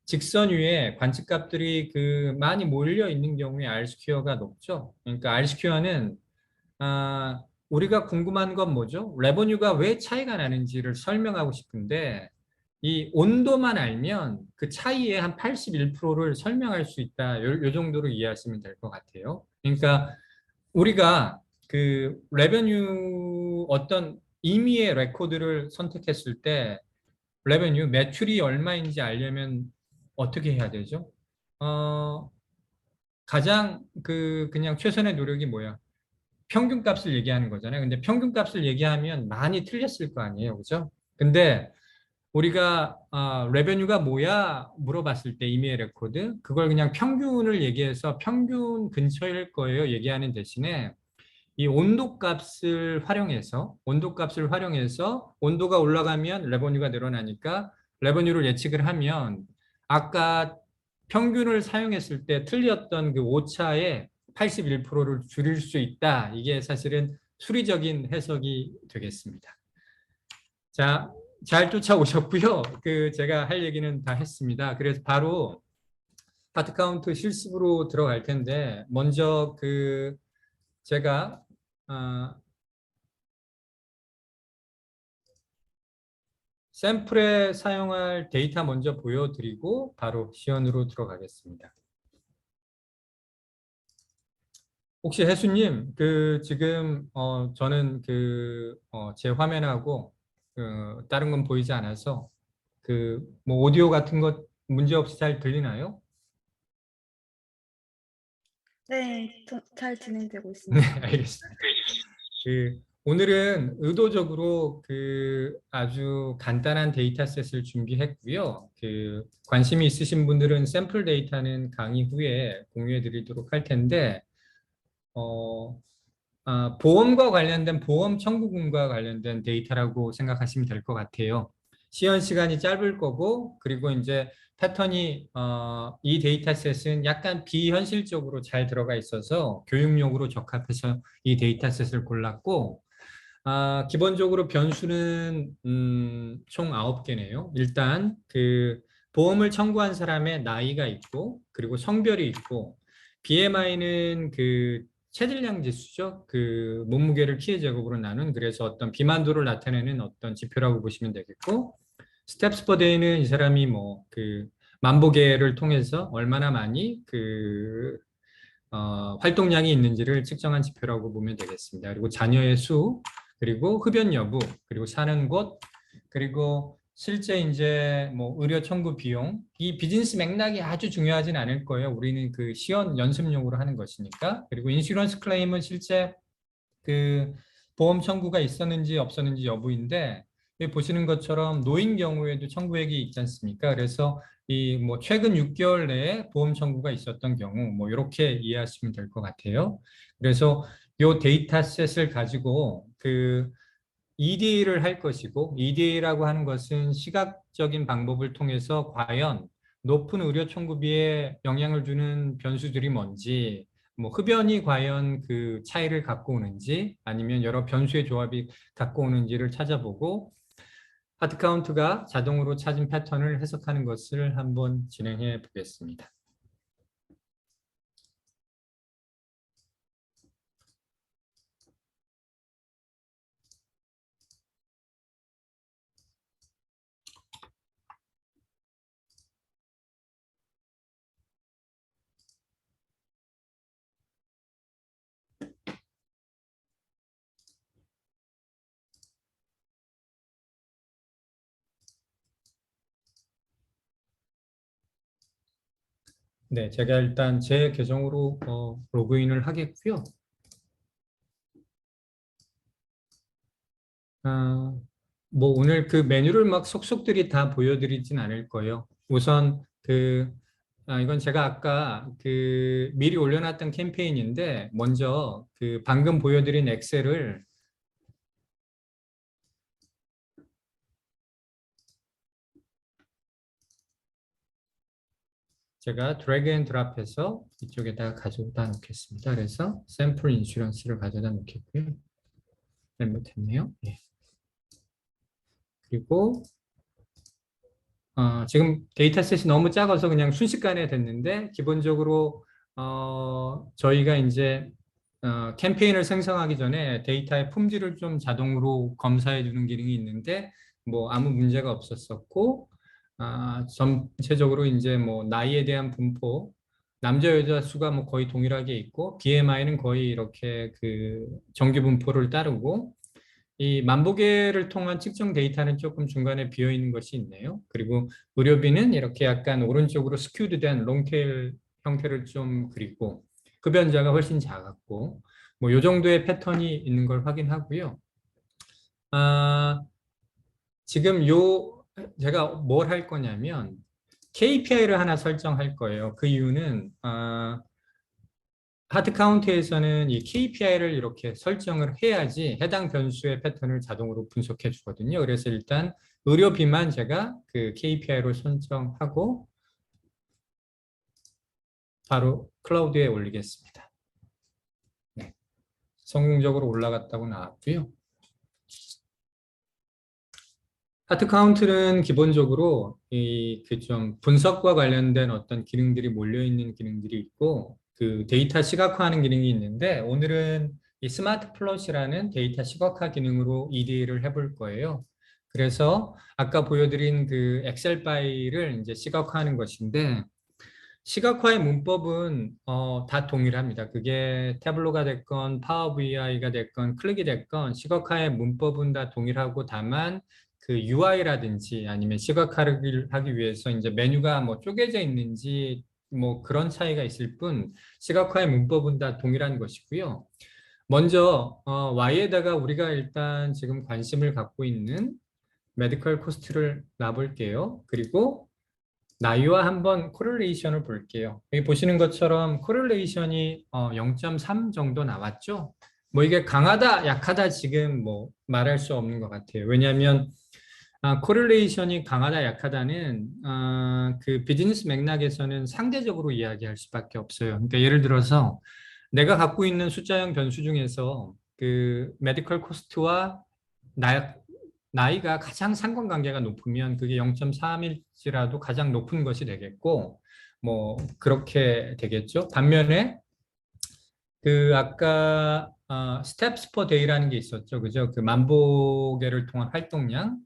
A: 직선 위에 관측값들이 그 많이 몰려 있는 경우에 R스퀘어가 높죠. 그러니까 R스퀘어는 우리가 궁금한 건 뭐죠? 레버뉴가 왜 차이가 나는지를 설명하고 싶은데 이 온도만 알면 그 차이의 한 81%를 설명할 수 있다. 요 정도로 이해하시면 될 것 같아요. 그러니까 우리가 그 레버뉴 어떤 임의의 레코드를 선택했을 때 레버뉴 매출이 얼마인지 알려면 어떻게 해야 되죠? 가장 그냥 최선의 노력이 뭐야? 평균값을 얘기하는 거잖아요. 근데 평균값을 얘기하면 많이 틀렸을 거 아니에요. 그죠? 근데 우리가 레베뉴가 뭐야 물어봤을 때 이메일 레코드 그걸 그냥 평균을 얘기해서 평균 근처일 거예요. 얘기하는 대신에 이 온도값을 활용해서 온도가 올라가면 레버뉴가 늘어나니까 레버뉴를 예측을 하면 아까 평균을 사용했을 때 틀렸던 그 오차의 81%를 줄일 수 있다. 이게 사실은 수리적인 해석이 되겠습니다. 자, 잘 쫓아오셨고요. 제가 할 얘기는 다 했습니다. 그래서 바로 파트 카운트 실습으로 들어갈 텐데 먼저 제가 샘플에 사용할 데이터 먼저 보여드리고 바로 시연으로 들어가겠습니다. 혹시 혜수님, 지금 저는 제 화면하고 다른 건 보이지 않아서 뭐 오디오 같은 것 문제 없이 잘 들리나요?
B: 네, 잘 진행되고
A: 네,
B: 있습니다.
A: 알겠습니다. 오늘은 의도적으로 아주 간단한 데이터셋을 준비했고요. 관심이 있으신 분들은 샘플 데이터는 강의 후에 공유해 드리도록 할 텐데, 보험과 관련된 보험 청구금과 관련된 데이터라고 생각하시면 될 것 같아요. 시연 시간이 짧을 거고, 그리고 이제 패턴이 이 데이터셋은 약간 비현실적으로 잘 들어가 있어서 교육용으로 적합해서 이 데이터셋을 골랐고, 기본적으로 변수는 총 9개네요. 일단 보험을 청구한 사람의 나이가 있고, 그리고 성별이 있고, BMI는 체질량 지수죠. 몸무게를 키의 제곱으로 나눈 그래서 어떤 비만도를 나타내는 어떤 지표라고 보시면 되겠고, 스텝스 퍼 데이는 이 사람이 뭐 만보계를 통해서 얼마나 많이 활동량이 있는지를 측정한 지표라고 보면 되겠습니다. 그리고 자녀의 수, 그리고 흡연 여부, 그리고 사는 곳, 그리고 실제 이제 뭐 의료 청구 비용, 이 비즈니스 맥락이 아주 중요하진 않을 거예요. 우리는 그 시연 연습용으로 하는 것이니까. 그리고 인슈런스 클레임은 실제 그 보험 청구가 있었는지 없었는지 여부인데, 여기 보시는 것처럼 노인 경우에도 청구액이 있지 않습니까? 그래서 이 뭐 최근 6개월 내에 보험 청구가 있었던 경우 뭐 이렇게 이해하시면 될 것 같아요. 그래서 요 데이터셋을 가지고 그 EDA를 할 것이고, EDA라고 하는 것은 시각적인 방법을 통해서 과연 높은 의료 청구비에 영향을 주는 변수들이 뭔지, 뭐 흡연이 과연 그 차이를 갖고 오는지, 아니면 여러 변수의 조합이 갖고 오는지를 찾아보고, 하드카운트가 자동으로 찾은 패턴을 해석하는 것을 한번 진행해 보겠습니다. 네, 제가 일단 제 계정으로 로그인을 하겠고요. 아, 뭐 오늘 그 메뉴를 막 속속들이 다 보여드리진 않을 거예요. 우선 이건 제가 아까 그 미리 올려놨던 캠페인인데, 먼저 그 방금 보여드린 엑셀을 제가 드래그 앤 드랍해서 이쪽에다가 가져다 놓겠습니다. 그래서 샘플 인슈런스를 가져다 놓겠고요. 잘못했네요. 예. 그리고 지금 데이터셋이 너무 작아서 그냥 순식간에 됐는데, 기본적으로 저희가 이제 캠페인을 생성하기 전에 데이터의 품질을 좀 자동으로 검사해 주는 기능이 있는데, 뭐 아무 문제가 없었었고, 전체적으로 이제 뭐 나이에 대한 분포, 남자 여자 수가 뭐 거의 동일하게 있고, BMI는 거의 이렇게 그 정규 분포를 따르고, 이 만보계를 통한 측정 데이터는 조금 중간에 비어 있는 것이 있네요. 그리고 의료비는 이렇게 약간 오른쪽으로 스큐드된 롱테일 형태를 좀 그리고, 흡연자가 훨씬 작았고, 뭐 요 정도의 패턴이 있는 걸 확인하고요. 아, 지금 제가 뭘 할 거냐면 KPI를 하나 설정할 거예요. 그 이유는 하드 카운트에서는 이 KPI를 이렇게 설정을 해야지 해당 변수의 패턴을 자동으로 분석해 주거든요. 그래서 일단 의료비만 제가 그 KPI로 설정하고 바로 클라우드에 올리겠습니다. 네, 성공적으로 올라갔다고 나왔고요. 하트 카운트는 기본적으로 이 그 좀 분석과 관련된 어떤 기능들이 몰려 있는 기능들이 있고, 그 데이터 시각화하는 기능이 있는데, 오늘은 이 스마트 플롯이라는 데이터 시각화 기능으로 EDA를 해볼 거예요. 그래서 아까 보여드린 그 엑셀 파일을 이제 시각화하는 것인데, 시각화의 문법은 다 동일합니다. 그게 태블로가 됐건 파워 BI가 됐건 클릭이 됐건 시각화의 문법은 다 동일하고, 다만 그 UI라든지 아니면 시각화를 하기 위해서 이제 메뉴가 뭐 쪼개져 있는지 뭐 그런 차이가 있을 뿐, 시각화의 문법은 다 동일한 것이고요. 먼저 Y에다가 우리가 일단 지금 관심을 갖고 있는 메디컬 코스트를 놔볼게요. 그리고 나이와 한번 코릴레이션을 볼게요. 여기 보시는 것처럼 코릴레이션이 0.3 정도 나왔죠. 뭐 이게 강하다, 약하다 지금 뭐 말할 수 없는 것 같아요. 왜냐하면 코릴레이션이 강하다, 약하다는 그 비즈니스 맥락에서는 상대적으로 이야기할 수밖에 없어요. 그러니까 예를 들어서 내가 갖고 있는 숫자형 변수 중에서 그 메디컬 코스트와 나이가 가장 상관관계가 높으면 그게 0.3일지라도 가장 높은 것이 되겠고, 뭐 그렇게 되겠죠. 반면에 그 아까 스텝스 퍼 데이라는 게 있었죠. 그죠? 그 만보계를 통한 활동량,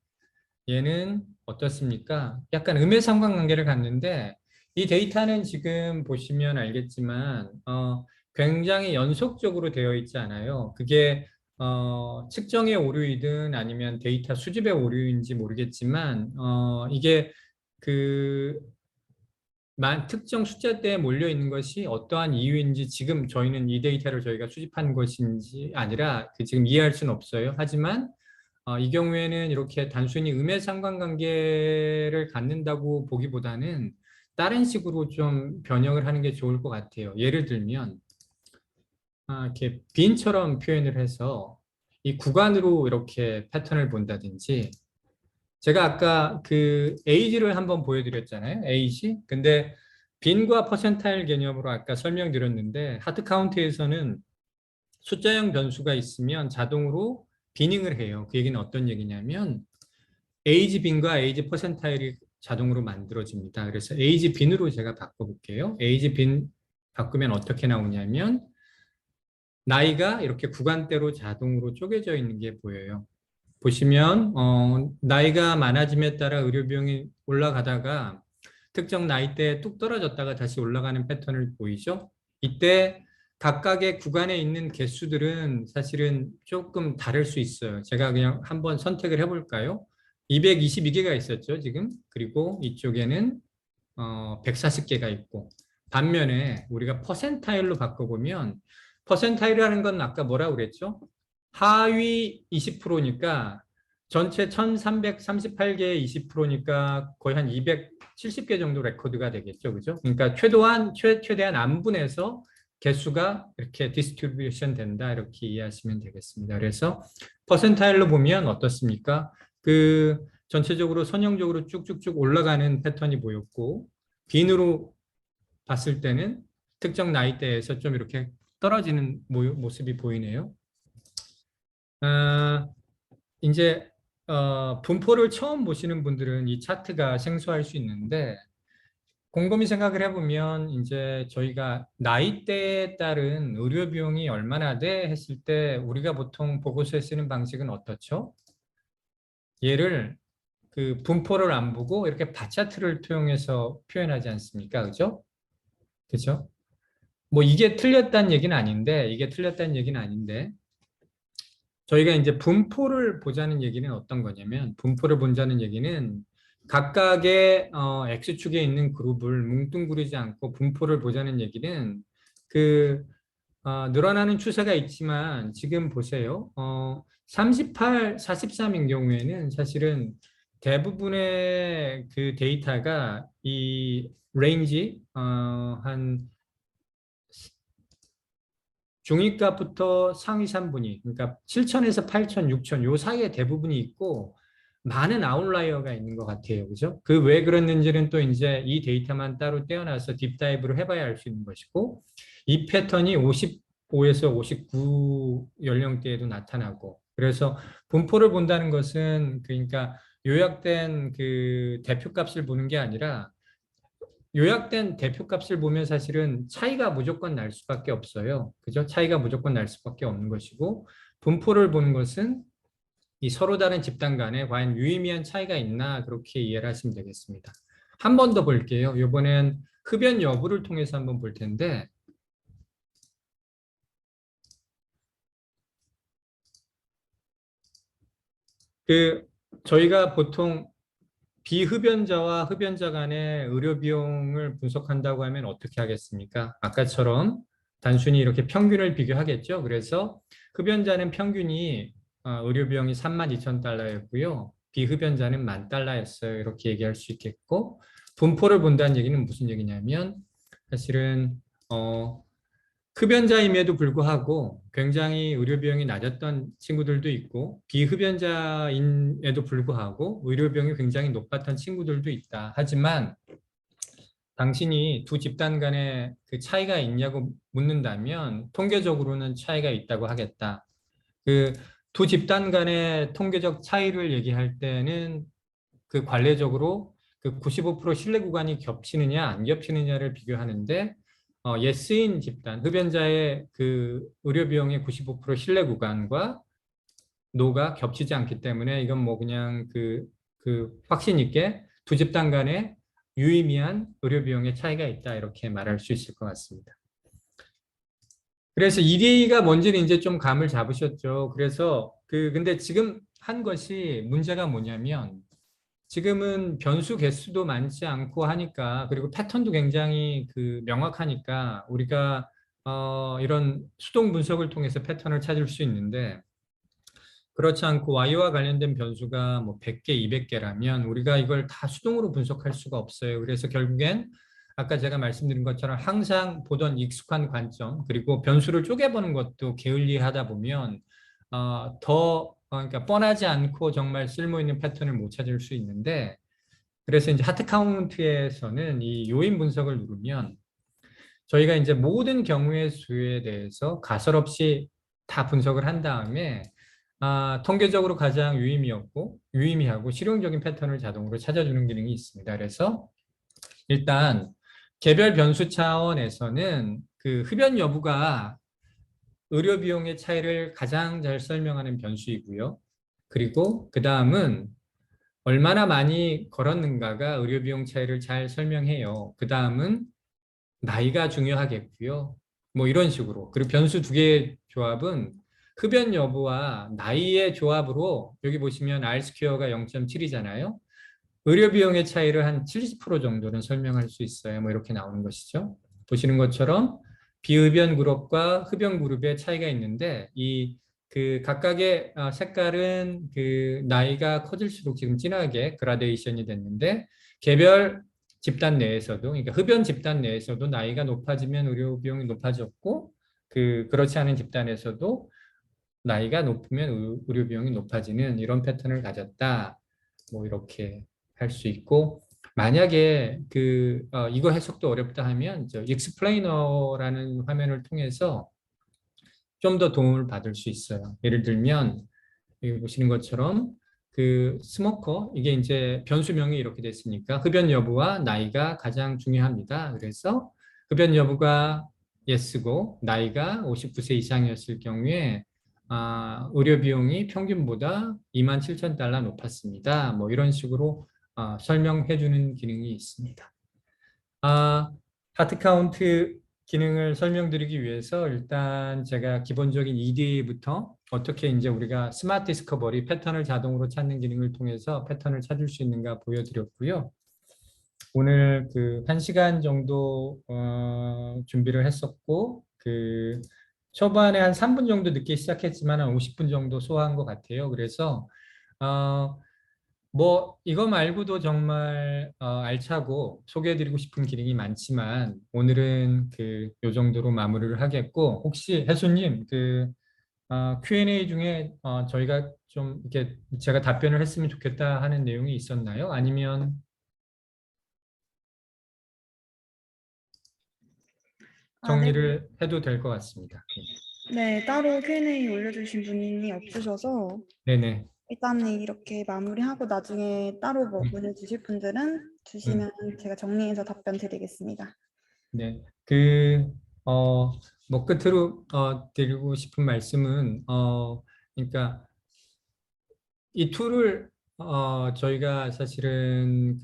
A: 얘는 어떻습니까? 약간 음의 상관관계를 갖는데, 이 데이터는 지금 보시면 알겠지만 굉장히 연속적으로 되어 있지 않아요. 그게 측정의 오류이든 아니면 데이터 수집의 오류인지 모르겠지만 이게 그 특정 숫자대에 몰려 있는 것이 어떠한 이유인지 지금 저희는 이 데이터를 저희가 수집한 것인지 아니라 지금 이해할 수는 없어요. 하지만 이 경우에는 이렇게 단순히 음의 상관관계를 갖는다고 보기보다는 다른 식으로 좀 변형을 하는 게 좋을 것 같아요. 예를 들면 이렇게 빈처럼 표현을 해서 이 구간으로 이렇게 패턴을 본다든지 제가 아까 그 에이지를 한번 보여드렸잖아요. 에이지. 근데 빈과 퍼센타일 개념으로 아까 설명드렸는데 하드 카운트에서는 숫자형 변수가 있으면 자동으로 비닝을 해요. 그 얘기는 어떤 얘기냐면 에이지 빈과 에이지 퍼센타일이 자동으로 만들어집니다. 그래서 에이지 빈으로 제가 바꿔볼게요. 에이지 빈 바꾸면 어떻게 나오냐면 나이가 이렇게 구간대로 자동으로 쪼개져 있는 게 보여요. 보시면 나이가 많아짐에 따라 의료 비용이 올라가다가 특정 나이대에 뚝 떨어졌다가 다시 올라가는 패턴을 보이죠? 이때 각각의 구간에 있는 개수들은 사실은 조금 다를 수 있어요. 제가 그냥 한번 선택을 해볼까요? 222개가 있었죠, 지금. 그리고 이쪽에는 140개가 있고 반면에 우리가 퍼센타일로 바꿔보면 퍼센타일이라는 건 아까 뭐라고 그랬죠? 하위 20%니까 전체 1338개의 20%니까 거의 한 270개 정도 레코드가 되겠죠. 그죠? 그러니까 최대한 안분해서 개수가 이렇게 디스트리뷰션 된다. 이렇게 이해하시면 되겠습니다. 그래서 퍼센타일로 보면 어떻습니까? 그 전체적으로 선형적으로 쭉쭉쭉 올라가는 패턴이 보였고 빈으로 봤을 때는 특정 나이대에서 좀 이렇게 떨어지는 모습이 보이네요. 이제 분포를 처음 보시는 분들은 이 차트가 생소할 수 있는데 곰곰이 생각을 해보면 이제 저희가 나이대에 따른 의료 비용이 얼마나 돼 했을 때 우리가 보통 보고서에 쓰는 방식은 어떻죠? 얘를 그 분포를 안 보고 이렇게 바차트를 통해서 표현하지 않습니까? 그죠? 그죠? 뭐 이게 틀렸다는 얘기는 아닌데 저희가 이제 분포를 보자는 얘기는 어떤 거냐면 분포를 본다는 얘기는 각각의 X축에 있는 그룹을 뭉뚱그리지 않고 분포를 보자는 얘기는 그 늘어나는 추세가 있지만 지금 보세요. 38, 43인 경우에는 사실은 대부분의 그 데이터가 이 레인지 한 중위값부터 상위 3분위, 그러니까 7천에서 8천, 6천 요 사이에 대부분이 있고 많은 아웃라이어가 있는 것 같아요. 그죠? 그 왜 그랬는지는 또 이제 이 데이터만 따로 떼어놔서 딥다이브를 해봐야 알 수 있는 것이고 이 패턴이 55에서 59 연령대에도 나타나고 그래서 분포를 본다는 것은 그러니까 요약된 그 대표값을 보는 게 아니라 요약된 대표값을 보면 사실은 차이가 무조건 날 수밖에 없어요. 그죠? 차이가 무조건 날 수밖에 없는 것이고 분포를 보는 것은 이 서로 다른 집단 간에 과연 유의미한 차이가 있나 그렇게 이해를 하시면 되겠습니다. 한 번 더 볼게요. 이번엔 흡연 여부를 통해서 한번 볼 텐데 그 저희가 보통 비흡연자와 흡연자 간의 의료 비용을 분석한다고 하면 어떻게 하겠습니까? 아까처럼 단순히 이렇게 평균을 비교하겠죠. 그래서 흡연자는 평균이 의료 비용이 32,000달러였고요. 비흡연자는 10,000달러였어요. 이렇게 얘기할 수 있겠고 분포를 본다는 얘기는 무슨 얘기냐면 사실은 흡연자임에도 불구하고 굉장히 의료 비용이 낮았던 친구들도 있고 비흡연자임에도 불구하고 의료 비용이 굉장히 높았던 친구들도 있다. 하지만 당신이 두 집단 간에 그 차이가 있냐고 묻는다면 통계적으로는 차이가 있다고 하겠다. 그 두 집단 간의 통계적 차이를 얘기할 때는 그 관례적으로 그 95% 신뢰 구간이 겹치느냐 안 겹치느냐를 비교하는데 예스인 집단 흡연자의 그 의료 비용의 95% 신뢰 구간과 노가 겹치지 않기 때문에 이건 뭐 그냥 그 확신 있게 두 집단 간에 유의미한 의료 비용의 차이가 있다 이렇게 말할 수 있을 것 같습니다. 그래서 EDA가 뭔지는 이제 좀 감을 잡으셨죠. 그래서 근데 지금 한 것이 문제가 뭐냐면 지금은 변수 개수도 많지 않고 하니까 그리고 패턴도 굉장히 명확하니까 우리가 이런 수동 분석을 통해서 패턴을 찾을 수 있는데 그렇지 않고 Y와 관련된 변수가 뭐 100개, 200개라면 우리가 이걸 다 수동으로 분석할 수가 없어요. 그래서 결국엔 아까 제가 말씀드린 것처럼 항상 보던 익숙한 관점 그리고 변수를 쪼개보는 것도 게을리하다 보면 그러니까 뻔하지 않고 정말 쓸모 있는 패턴을 못 찾을 수 있는데 그래서 이제 하트 카운트에서는 이 요인 분석을 누르면 저희가 이제 모든 경우의 수에 대해서 가설 없이 다 분석을 한 다음에 통계적으로 가장 유의미하고 실용적인 패턴을 자동으로 찾아주는 기능이 있습니다. 그래서 일단 개별 변수 차원에서는 흡연 여부가 의료 비용의 차이를 가장 잘 설명하는 변수이고요. 그리고 그 다음은 얼마나 많이 걸었는가가 의료 비용 차이를 잘 설명해요. 그 다음은 나이가 중요하겠고요. 뭐 이런 식으로. 그리고 변수 두 개의 조합은 흡연 여부와 나이의 조합으로 여기 보시면 R 스퀘어가 0.7이잖아요. 의료 비용의 차이를 한 70% 정도는 설명할 수 있어요. 뭐 이렇게 나오는 것이죠. 보시는 것처럼 비흡연 그룹과 흡연 그룹의 차이가 있는데 각각의 색깔은 나이가 커질수록 지금 진하게 그라데이션이 됐는데 개별 집단 내에서도 그러니까 흡연 집단 내에서도 나이가 높아지면 의료 비용이 높아졌고 그렇지 않은 집단에서도 나이가 높으면 의료 비용이 높아지는 이런 패턴을 가졌다. 뭐 이렇게 할 수 있고 만약에 이거 해석도 어렵다 하면 저 익스플레이너라는 화면을 통해서 좀 더 도움을 받을 수 있어요. 예를 들면 여기 보시는 것처럼 스모커 이게 이제 변수명이 이렇게 됐으니까 흡연 여부와 나이가 가장 중요합니다. 그래서 흡연 여부가 yes고 나이가 59세 이상이었을 경우에 의료 비용이 평균보다 27,000달러 높았습니다. 뭐 이런 식으로 설명해 주는 기능이 있습니다. 하트 카운트 기능을 설명드리기 위해서 일단 제가 기본적인 EDA부터 어떻게 이제 우리가 스마트 디스커버리 패턴을 자동으로 찾는 기능을 통해서 패턴을 찾을 수 있는가 보여드렸고요. 오늘 1시간 정도 준비를 했었고 초반에 한 3분 정도 늦게 시작했지만 한 50분 정도 소화한 것 같아요. 그래서 어, 뭐 이거 말고도 정말 알차고 소개해드리고 싶은 기능이 많지만 오늘은 요 정도로 마무리를 하겠고 혹시 혜수님 Q&A 중에 저희가 좀 이렇게 제가 답변을 했으면 좋겠다 하는 내용이 있었나요? 아니면
B: 네.
A: 정리를 해도 될 것 같습니다.
B: 네, 따로 Q&A 올려주신 분이 없으셔서
A: 네네.
B: 일단은 이렇게 마무리하고 나중에 따로 뭐
A: 음,
B: 문의 주실 분들은
A: 음,
B: 주시면 제가 정리해서 답변 드리겠습니다.
A: 네. 뭐 끝으로 드리고 싶은 말씀은 그러니까 이 툴을 저희가 사실은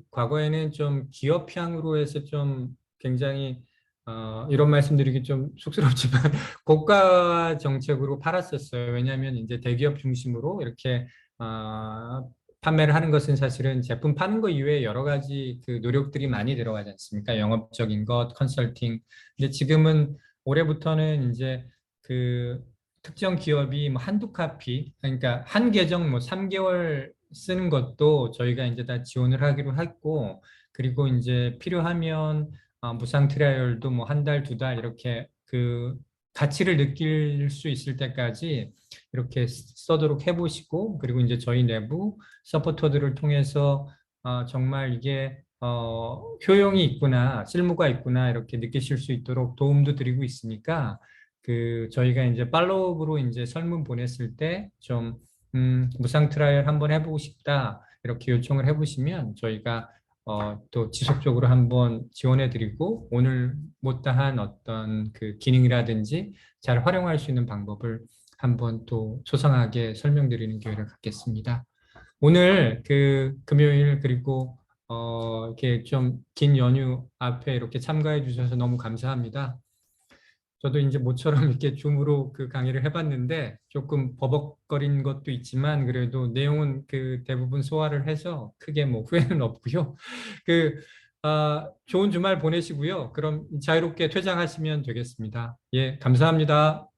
A: 과거에는 좀 기업향으로 해서 좀 굉장히 이런 말씀드리기 좀 쑥스럽지만 고가 정책으로 팔았었어요. 왜냐하면 이제 대기업 중심으로 이렇게 판매를 하는 것은 사실은 제품 파는 거 이외에 여러 가지 노력들이 많이 들어가지 않습니까? 영업적인 것, 컨설팅. 근데 지금은 올해부터는 이제 그 특정 기업이 뭐 한두 카피, 그러니까 한 계정 뭐 3개월 쓰는 것도 저희가 이제 다 지원을 하기로 했고, 그리고 이제 필요하면 무상 트라이얼도 뭐 한 달, 두 달 이렇게 가치를 느낄 수 있을 때까지 이렇게 써도록 해보시고, 그리고 이제 저희 내부 서포터들을 통해서 정말 이게 효용이 있구나, 쓸모가 있구나 이렇게 느끼실 수 있도록 도움도 드리고 있으니까 저희가 이제 팔로우업으로 이제 설문 보냈을 때 좀 무상 트라이얼 한번 해보고 싶다 이렇게 요청을 해보시면 저희가 또 지속적으로 한번 지원해드리고 오늘 못다한 어떤 기능이라든지 잘 활용할 수 있는 방법을 한번 또 소상하게 설명드리는 기회를 갖겠습니다. 오늘 금요일 그리고 이렇게 좀 긴 연휴 앞에 이렇게 참가해 주셔서 너무 감사합니다. 저도 이제 모처럼 이렇게 줌으로 그 강의를 해봤는데 조금 버벅거린 것도 있지만 그래도 내용은 그 대부분 소화를 해서 크게 뭐 후회는 없고요. 그 좋은 주말 보내시고요. 그럼 자유롭게 퇴장하시면 되겠습니다. 예, 감사합니다.